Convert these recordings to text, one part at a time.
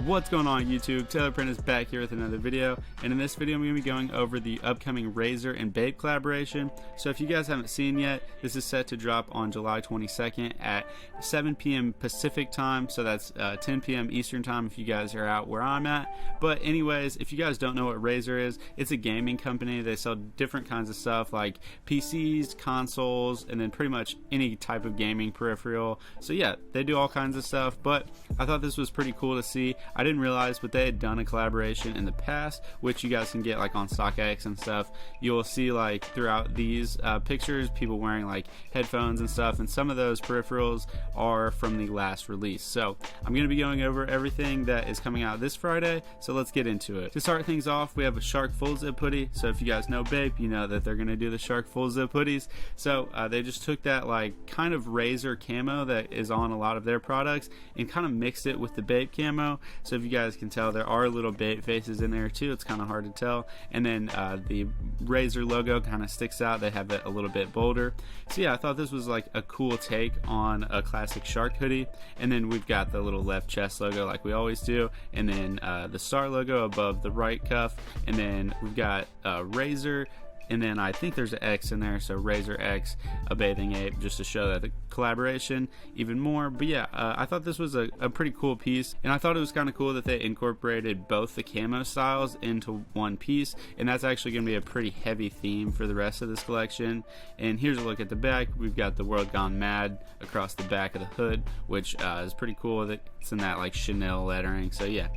What's going on YouTube? Taylor Prentice back here with another video, and in this video I'm going to be going over the upcoming Razer and Bape collaboration. So if you guys haven't seen yet, this is set to drop on July 22nd at 7 p.m. Pacific time, so that's 10 p.m. Eastern time if you guys are out where I'm at. But anyways, if you guys don't know what Razer is, it's a gaming company. They sell different kinds of stuff like PCs, consoles, and then pretty much any type of gaming peripheral. So yeah, they do all kinds of stuff, but I thought this was pretty cool to see. I didn't realize, but they had done a collaboration in the past, which you guys can get like on StockX and stuff. You'll see like throughout these pictures, people wearing like headphones and stuff, and some of those peripherals are from the last release. So I'm going to be going over everything that is coming out this Friday, so let's get into it. To start things off, we have a Shark full zip hoodie. So if you guys know Bape, you know that they're going to do the Shark full zip hoodies. So they just took that like kind of Razer camo that is on a lot of their products and kind of mixed it with the Bape camo. So if you guys can tell, there are little Bape faces in there too. It's kind of hard to tell. And then the Razer logo kind of sticks out. They have it a little bit bolder. So yeah, I thought this was like a cool take on a classic Shark hoodie. And then we've got the little left chest logo like we always do. And then the star logo above the right cuff. And then we've got Razer. And then I think there's an X in there, so Razer X, a bathing ape, just to show that the collaboration even more. But yeah, I thought this was a pretty cool piece, and I thought it was kind of cool that they incorporated both the camo styles into one piece, and that's actually going to be a pretty heavy theme for the rest of this collection. And here's a look at the back. We've got the World Gone Mad across the back of the hood, which is pretty cool that it's in that like Chanel lettering. So yeah,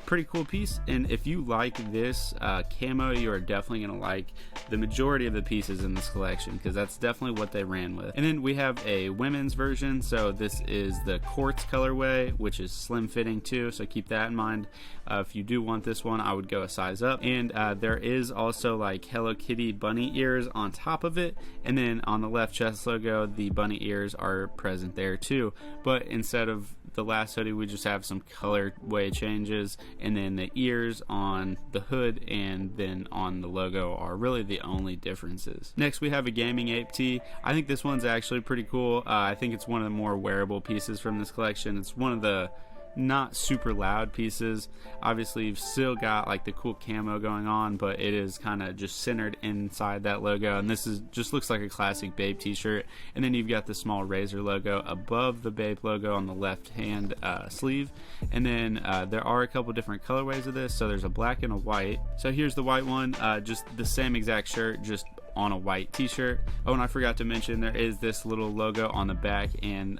pretty cool piece. And if you like this camo, you are definitely going to like the majority of the pieces in this collection, because that's definitely what they ran with. And then we have a women's version, so this is the Quartz colorway, which is slim fitting too, so keep that in mind. If you do want this one, I would go a size up. And there is also like Hello Kitty bunny ears on top of it, and then on the left chest logo, the bunny ears are present there too. But instead of the last hoodie, we just have some colorway changes, and then the ears on the hood and then on the logo are really the only differences. Next, we have a gaming ape tee. I think this one's actually pretty cool. I think it's one of the more wearable pieces from this collection. It's one of the not super loud pieces. Obviously you've still got like the cool camo going on, but it is kind of just centered inside that logo, and this is just looks like a classic Bape t-shirt. And then you've got the small Razer logo above the Bape logo on the left hand sleeve. And then there are a couple different colorways of this, so there's a black and a white. So here's the white one, just the same exact shirt, just on a white t-shirt. Oh, and I forgot to mention there is this little logo on the back and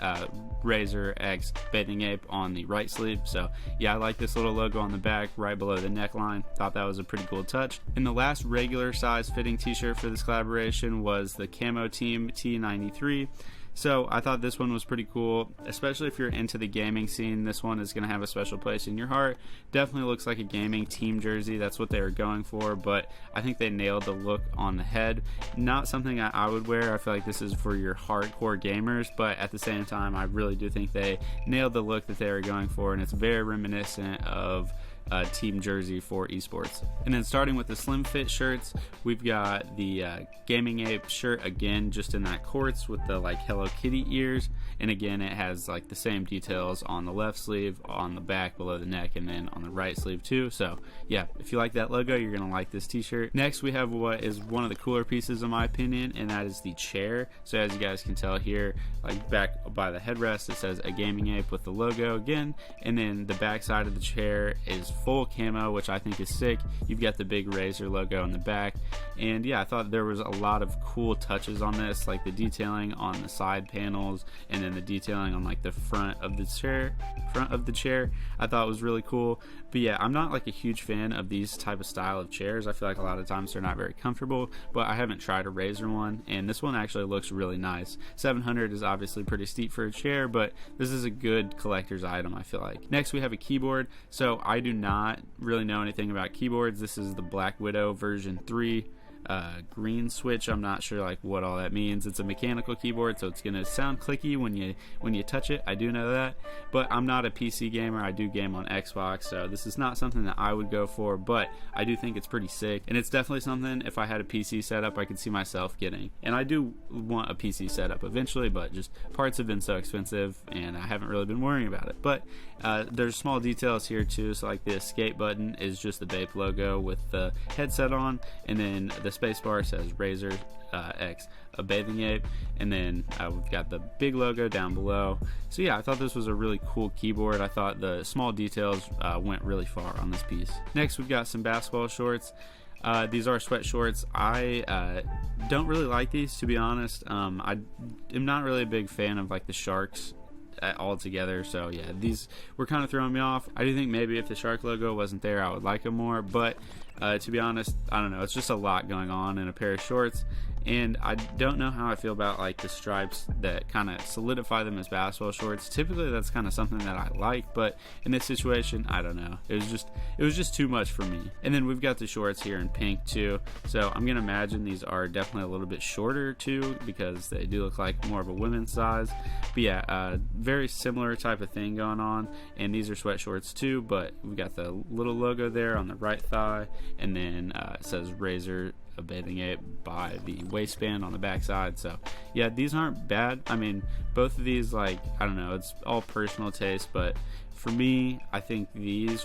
Razer X bathing ape on the right sleeve. So yeah, I like this little logo on the back right below the neckline. Thought that was a pretty cool touch. And the last regular size fitting t-shirt for this collaboration was the Camo Team T93. So I thought this one was pretty cool, especially if you're into the gaming scene. This one is going to have a special place in your heart. Definitely looks like a gaming team jersey. That's what they were going for, but I think they nailed the look on the head. Not something I would wear. I feel like this is for your hardcore gamers, but at the same time, I really do think they nailed the look that they were going for, and it's very reminiscent of team jersey for esports. And then starting with the slim fit shirts, we've got the gaming ape shirt, again just in that quartz with the like Hello Kitty ears, and again it has like the same details on the left sleeve, on the back below the neck, and then on the right sleeve too. So yeah, if you like that logo, you're gonna like this t-shirt. Next, we have what is one of the cooler pieces in my opinion, and that is the chair. So as you guys can tell here, like back by the headrest, it says a gaming ape with the logo again, and then the back side of the chair is full camo, which I think is sick. You've got the big Razer logo on the back, and yeah, I thought there was a lot of cool touches on this, like the detailing on the side panels, and then the detailing on like the front of the chair. I thought was really cool. But yeah, I'm not like a huge fan of these type of style of chairs. I feel like a lot of times they're not very comfortable, but I haven't tried a Razer one, and this one actually looks really nice. 700 is obviously pretty steep for a chair, but this is a good collector's item, I feel like. Next, we have a keyboard. So I do not really know anything about keyboards. This is the Black Widow version 3. green switch. I'm not sure like what all that means. It's a mechanical keyboard, so it's gonna sound clicky when you touch it. I do know that, but I'm not a PC gamer. I do game on Xbox, so this is not something that I would go for, but I do think it's pretty sick, and it's definitely something if I had a PC setup I could see myself getting. And I do want a PC setup eventually, but just parts have been so expensive and I haven't really been worrying about it. But there's small details here too, so like the escape button is just the Bape logo with the headset on, and then the spacebar says Razer X, a bathing ape, and then we've got the big logo down below. So yeah, I thought this was a really cool keyboard. I thought the small details went really far on this piece. Next, we've got some basketball shorts. These are sweat shorts. I don't really like these, to be honest. I am not really a big fan of like the sharks altogether, so yeah, these were kind of throwing me off. I do think maybe if the shark logo wasn't there I would like them more, but to be honest, I don't know, it's just a lot going on in a pair of shorts, and I don't know how I feel about like the stripes that kind of solidify them as basketball shorts. Typically that's kind of something that I like, but in this situation, I don't know, it was just too much for me. And then we've got the shorts here in pink too, so I'm gonna imagine these are definitely a little bit shorter too, because they do look like more of a women's size. But yeah, very similar type of thing going on, and these are sweat shorts too, but we've got the little logo there on the right thigh, and then it says Razer, a bathing ape, by the waistband on the back side. So yeah, these aren't bad. I mean, both of these, like, I don't know, it's all personal taste, but for me, I think these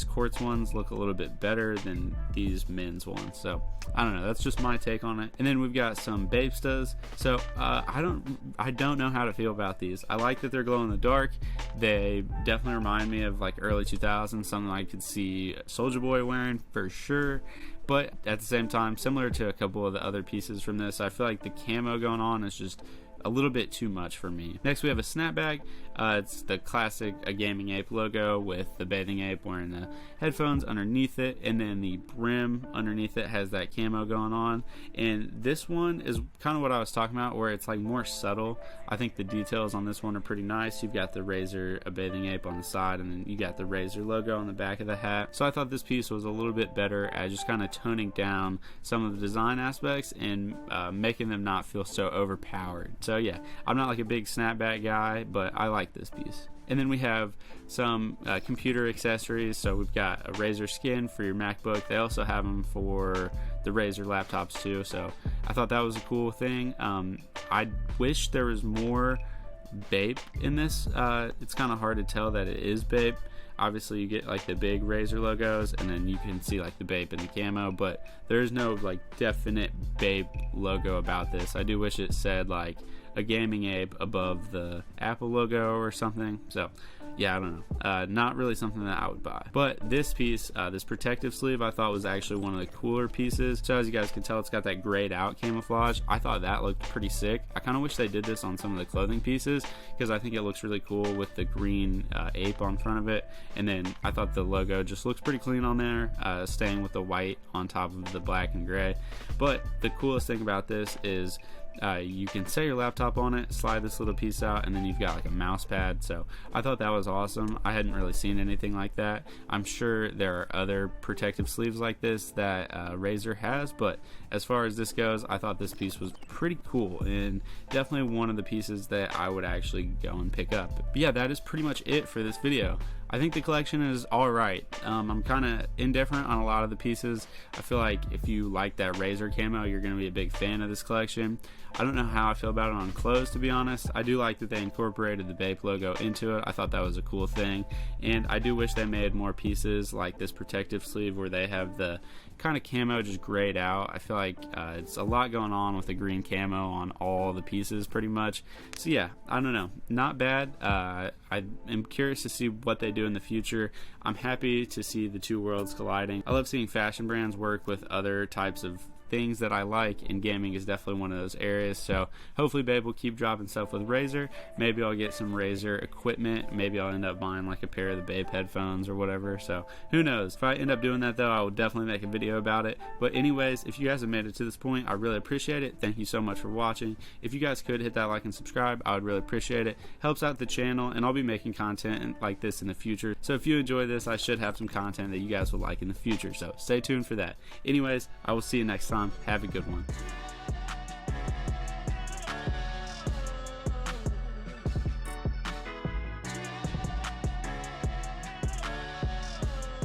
quartz ones look a little bit better than these men's ones. So I don't know, that's just my take on it. And then we've got some Bapestas. So I don't know how to feel about these. I like that they're glow in the dark. They definitely remind me of like early 2000s, something I could see Soulja Boy wearing for sure. But at the same time, similar to a couple of the other pieces from this, I feel like the camo going on is just a little bit too much for me. Next, we have a snapback. It's the classic gaming ape logo with the bathing ape wearing the headphones underneath it, and then the brim underneath it has that camo going on. And this one is kind of what I was talking about, where it's like more subtle. I think the details on this one are pretty nice. You've got the Razer, a bathing ape on the side, and then you got the Razer logo on the back of the hat. So I thought this piece was a little bit better at just kind of toning down some of the design aspects and making them not feel so overpowered. So yeah, I'm not like a big snapback guy, but I like this piece. And then we have some computer accessories. So we've got a Razer skin for your MacBook. They also have them for the Razer laptops too. So I thought that was a cool thing. I wish there was more Bape in this. It's kind of hard to tell that it is Bape. Obviously you get like the big Razer logos, and then you can see like the Bape and the camo, but there's no like definite Bape logo about this. I do wish it said like a gaming ape above the Apple logo or something. So yeah, I don't know, not really something that I would buy. But this piece, this protective sleeve, I thought was actually one of the cooler pieces. So as you guys can tell, it's got that grayed out camouflage. I thought that looked pretty sick. I kind of wish they did this on some of the clothing pieces, because I think it looks really cool with the green ape on front of it. And then I thought the logo just looks pretty clean on there, staying with the white on top of the black and gray. But the coolest thing about this is you can set your laptop on it, slide this little piece out, and then you've got like a mouse pad. So I thought that was awesome. I hadn't really seen anything like that. I'm sure there are other protective sleeves like this that Razer has, but as far as this goes, I thought this piece was pretty cool and definitely one of the pieces that I would actually go and pick up. But yeah, that is pretty much it for this video. I think the collection is alright. I'm kind of indifferent on a lot of the pieces. I feel like if you like that Razer camo, you're going to be a big fan of this collection. I don't know how I feel about it on clothes, to be honest. I do like that they incorporated the Bape logo into it. I thought that was a cool thing, and I do wish they made more pieces like this protective sleeve where they have the kind of camo just grayed out. I feel like it's a lot going on with the green camo on all the pieces pretty much. So yeah, I don't know, not bad. I am curious to see what they do in the future. I'm happy to see the two worlds colliding. I love seeing fashion brands work with other types of things that I like, and gaming is definitely one of those areas. So hopefully Babe will keep dropping stuff with Razer. Maybe I'll get some Razer equipment. Maybe I'll end up buying like a pair of the Babe headphones or whatever. So who knows? If I end up doing that though, I will definitely make a video about it. But anyways, if you guys have made it to this point, I really appreciate it. Thank you so much for watching. If you guys could hit that like and subscribe, I would really appreciate it. Helps out the channel, and I'll be making content like this in the future. So if you enjoy this, I should have some content that you guys will like in the future. So stay tuned for that. Anyways, I will see you next time. RazerCollab.com. Have a good one.